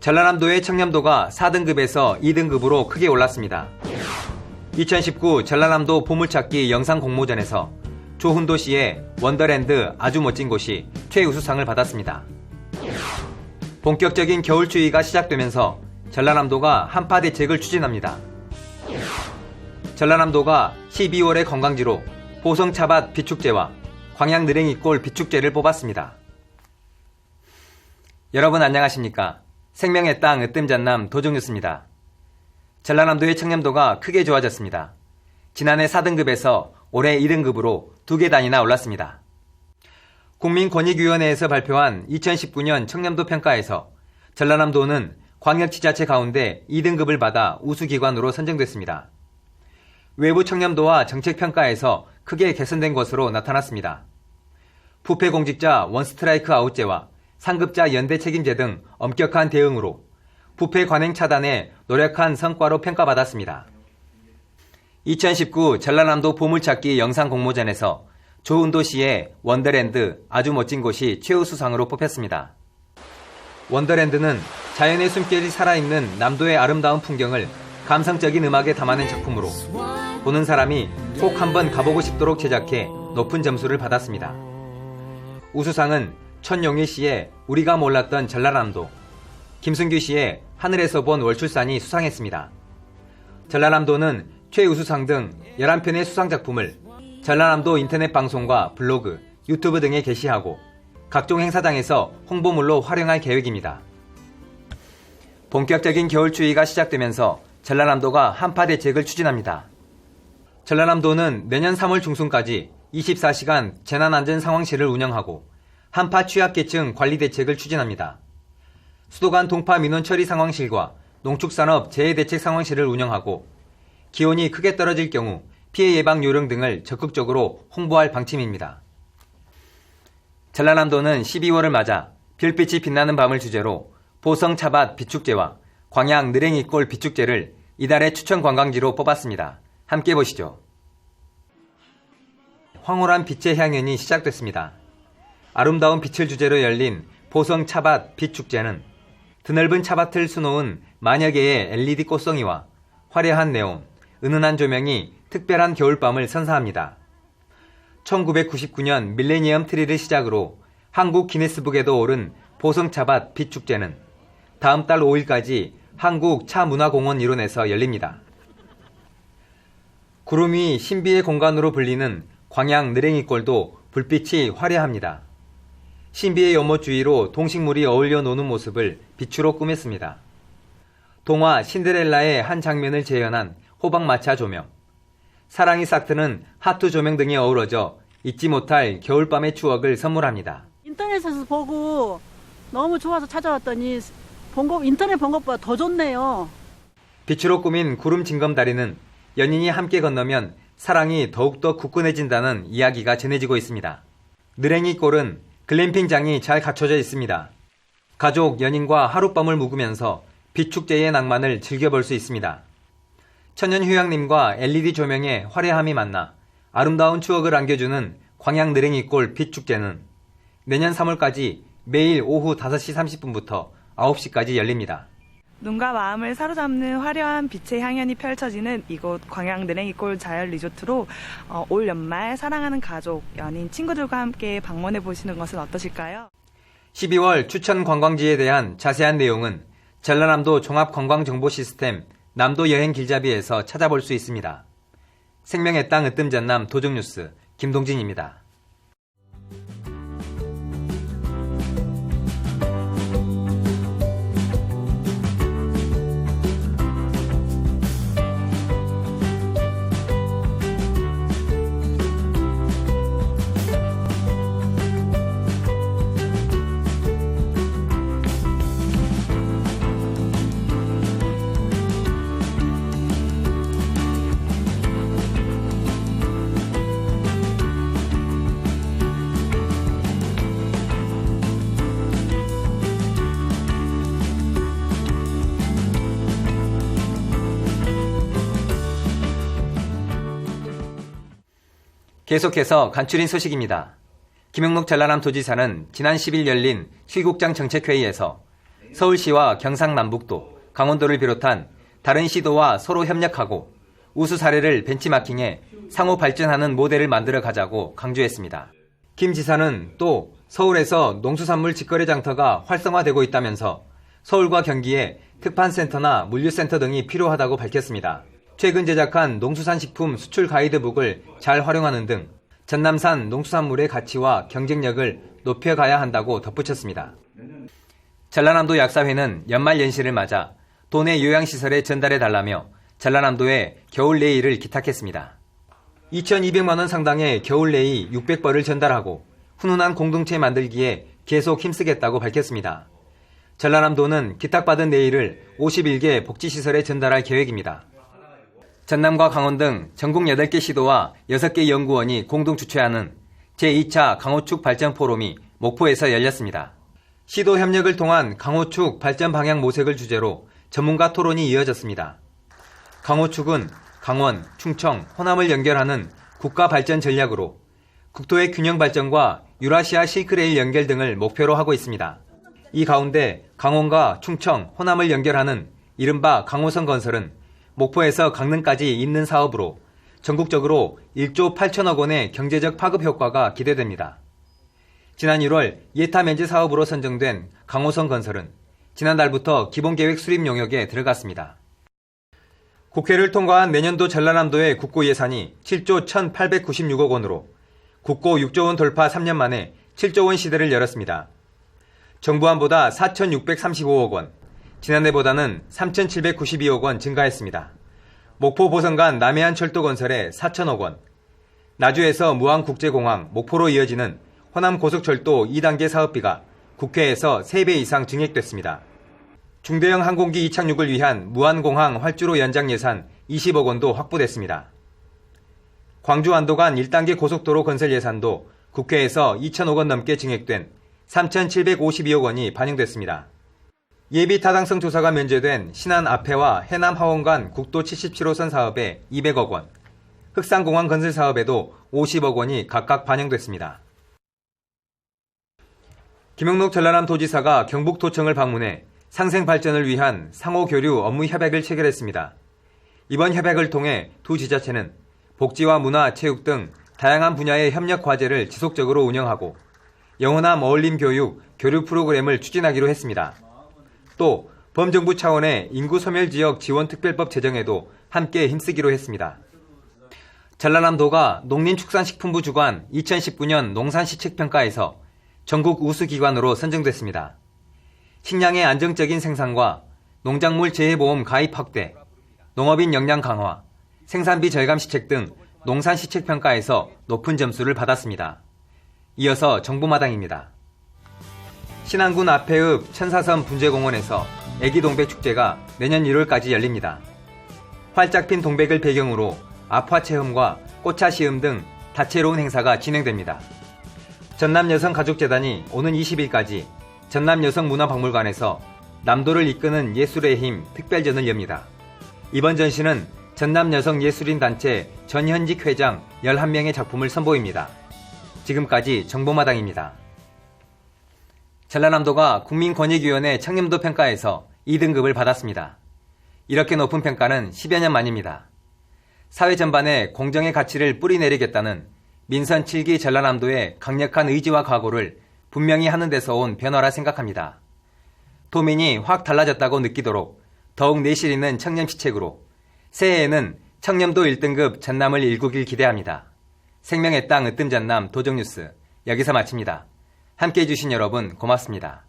전라남도의 청렴도가 4등급에서 2등급으로 크게 올랐습니다. 2019 전라남도 보물찾기 영상 공모전에서 조훈도 씨의 원더랜드 아주 멋진 곳이 최우수상을 받았습니다. 본격적인 겨울추위가 시작되면서 전라남도가 한파 대책을 추진합니다. 전라남도가 12월의 관광지로 보성차밭 비축제와 광양느랭이골 비축제를 뽑았습니다. 여러분 안녕하십니까? 생명의 땅 으뜸전남 도정뉴스입니다. 전라남도의 청렴도가 크게 좋아졌습니다. 지난해 4등급에서 올해 2등급으로 2계단이나 올랐습니다. 국민권익위원회에서 발표한 2019년 청렴도 평가에서 전라남도는 광역지자체 가운데 2등급을 받아 우수기관으로 선정됐습니다. 외부 청렴도와 정책평가에서 크게 개선된 것으로 나타났습니다. 부패공직자 원스트라이크 아웃제와 상급자 연대 책임제 등 엄격한 대응으로 부패 관행 차단에 노력한 성과로 평가받았습니다. 2019 전라남도 보물찾기 영상 공모전에서 조훈도 씨의 원더랜드 아주 멋진 곳이 최우수상으로 뽑혔습니다. 원더랜드는 자연의 숨결이 살아있는 남도의 아름다운 풍경을 감성적인 음악에 담아낸 작품으로 보는 사람이 꼭 한번 가보고 싶도록 제작해 높은 점수를 받았습니다. 우수상은 천용일 씨의 우리가 몰랐던 전라남도, 김승규 씨의 하늘에서 본 월출산이 수상했습니다. 전라남도는 최우수상 등 11편의 수상작품을 전라남도 인터넷 방송과 블로그, 유튜브 등에 게시하고 각종 행사장에서 홍보물로 활용할 계획입니다. 본격적인 겨울추위가 시작되면서 전라남도가 한파 대책을 추진합니다. 전라남도는 내년 3월 중순까지 24시간 재난안전상황실을 운영하고 한파 취약계층 관리 대책을 추진합니다. 수도 간 동파 민원 처리 상황실과 농축산업 재해대책 상황실을 운영하고 기온이 크게 떨어질 경우 피해 예방 요령 등을 적극적으로 홍보할 방침입니다. 전라남도는 12월을 맞아 별빛이 빛나는 밤을 주제로 보성차밭 비축제와 광양느랭이골 비축제를 이달의 추천 관광지로 뽑았습니다. 함께 보시죠. 황홀한 빛의 향연이 시작됐습니다. 아름다운 빛을 주제로 열린 보성차밭 빛축제는 드넓은 차밭을 수놓은 만여 개의 LED 꽃송이와 화려한 네온, 은은한 조명이 특별한 겨울밤을 선사합니다. 1999년 밀레니엄 트리를 시작으로 한국 기네스북에도 오른 보성차밭 빛축제는 다음 달 5일까지 한국차문화공원 일원에서 열립니다. 구름 위 신비의 공간으로 불리는 광양느랭이골도 불빛이 화려합니다. 신비의 연못 주위로 동식물이 어울려 노는 모습을 빛으로 꾸몄습니다. 동화 신데렐라의 한 장면을 재현한 호박마차 조명, 사랑이 싹트는 하트 조명 등이 어우러져 잊지 못할 겨울밤의 추억을 선물합니다. 인터넷에서 보고 너무 좋아서 찾아왔더니 인터넷 본 것보다 더 좋네요. 빛으로 꾸민 구름 징검다리는 연인이 함께 건너면 사랑이 더욱더 굳건해진다는 이야기가 전해지고 있습니다. 느랭이골은 글램핑장이 잘 갖춰져 있습니다. 가족, 연인과 하룻밤을 묵으면서 빛축제의 낭만을 즐겨볼 수 있습니다. 천연휴양림과 LED 조명의 화려함이 만나 아름다운 추억을 안겨주는 광양느랭이골 빛축제는 내년 3월까지 매일 오후 5시 30분부터 9시까지 열립니다. 눈과 마음을 사로잡는 화려한 빛의 향연이 펼쳐지는 이곳 광양느랭이골 자연리조트로 올 연말 사랑하는 가족, 연인, 친구들과 함께 방문해 보시는 것은 어떠실까요? 12월 추천 관광지에 대한 자세한 내용은 전라남도 종합관광정보시스템 남도여행길잡이에서 찾아볼 수 있습니다. 생명의 땅 으뜸전남 도정뉴스 김동진입니다. 계속해서 간추린 소식입니다. 김영록 전라남도지사는 지난 10일 열린 실국장 정책회의에서 서울시와 경상남북도, 강원도를 비롯한 다른 시도와 서로 협력하고 우수 사례를 벤치마킹해 상호 발전하는 모델을 만들어 가자고 강조했습니다. 김 지사는 또 서울에서 농수산물 직거래 장터가 활성화되고 있다면서 서울과 경기에 특판센터나 물류센터 등이 필요하다고 밝혔습니다. 최근 제작한 농수산식품 수출 가이드북을 잘 활용하는 등 전남산 농수산물의 가치와 경쟁력을 높여가야 한다고 덧붙였습니다. 전라남도 약사회는 연말 연시를 맞아 도내 요양시설에 전달해달라며 전라남도에 겨울 네일을 기탁했습니다. 2,200만 원 상당의 겨울 네일 600벌을 전달하고 훈훈한 공동체 만들기에 계속 힘쓰겠다고 밝혔습니다. 전라남도는 기탁받은 네일을 51개 복지시설에 전달할 계획입니다. 전남과 강원 등 전국 8개 시도와 6개 연구원이 공동 주최하는 제2차 강호축 발전 포럼이 목포에서 열렸습니다. 시도 협력을 통한 강호축 발전 방향 모색을 주제로 전문가 토론이 이어졌습니다. 강호축은 강원, 충청, 호남을 연결하는 국가 발전 전략으로 국토의 균형 발전과 유라시아 실크레일 연결 등을 목표로 하고 있습니다. 이 가운데 강원과 충청, 호남을 연결하는 이른바 강호선 건설은 목포에서 강릉까지 잇는 사업으로 전국적으로 1조 8천억 원의 경제적 파급 효과가 기대됩니다. 지난 1월 예타 면제 사업으로 선정된 강호선 건설은 지난달부터 기본계획 수립 용역에 들어갔습니다. 국회를 통과한 내년도 전라남도의 국고 예산이 7조 1,896억 원으로 국고 6조 원 돌파 3년 만에 7조 원 시대를 열었습니다. 정부안보다 4,635억 원, 지난해보다는 3,792억 원 증가했습니다. 목포 보성간 남해안 철도 건설에 4천억 원, 나주에서 무안국제공항 목포로 이어지는 호남 고속철도 2단계 사업비가 국회에서 3배 이상 증액됐습니다. 중대형 항공기 이착륙을 위한 무안공항 활주로 연장 예산 20억 원도 확보됐습니다. 광주 안도간 1단계 고속도로 건설 예산도 국회에서 2천억 원 넘게 증액된 3,752억 원이 반영됐습니다. 예비 타당성 조사가 면제된 신안 앞해와 해남 하원 간 국도 77호선 사업에 200억 원, 흑산공항 건설 사업에도 50억 원이 각각 반영됐습니다. 김영록 전라남도지사가 경북도청을 방문해 상생 발전을 위한 상호 교류 업무 협약을 체결했습니다. 이번 협약을 통해 두 지자체는 복지와 문화, 체육 등 다양한 분야의 협력 과제를 지속적으로 운영하고 영호남 어울림 교육, 교류 프로그램을 추진하기로 했습니다. 또 범정부 차원의 인구 소멸 지역 지원 특별법 제정에도 함께 힘쓰기로 했습니다. 전라남도가 농림축산식품부 주관 2019년 농산시책평가에서 전국 우수기관으로 선정됐습니다. 식량의 안정적인 생산과 농작물 재해보험 가입 확대, 농업인 역량 강화, 생산비 절감 시책 등 농산시책평가에서 높은 점수를 받았습니다. 이어서 정보마당입니다. 신안군 앞해읍 천사섬 분재공원에서 애기동백축제가 내년 1월까지 열립니다. 활짝 핀 동백을 배경으로 아파체험과 꽃차시음 등 다채로운 행사가 진행됩니다. 전남여성가족재단이 오는 20일까지 전남여성문화박물관에서 남도를 이끄는 예술의 힘 특별전을 엽니다. 이번 전시는 전남여성예술인단체 전현직 회장 11명의 작품을 선보입니다. 지금까지 정보마당입니다. 전라남도가 국민권익위원회 청렴도 평가에서 2등급을 받았습니다. 이렇게 높은 평가는 10여 년 만입니다. 사회 전반에 공정의 가치를 뿌리내리겠다는 민선 7기 전라남도의 강력한 의지와 각오를 분명히 하는 데서 온 변화라 생각합니다. 도민이 확 달라졌다고 느끼도록 더욱 내실 있는 청렴시책으로 새해에는 청렴도 1등급 전남을 일구길 기대합니다. 생명의 땅 으뜸 전남 도정뉴스 여기서 마칩니다. 함께해 주신 여러분 고맙습니다.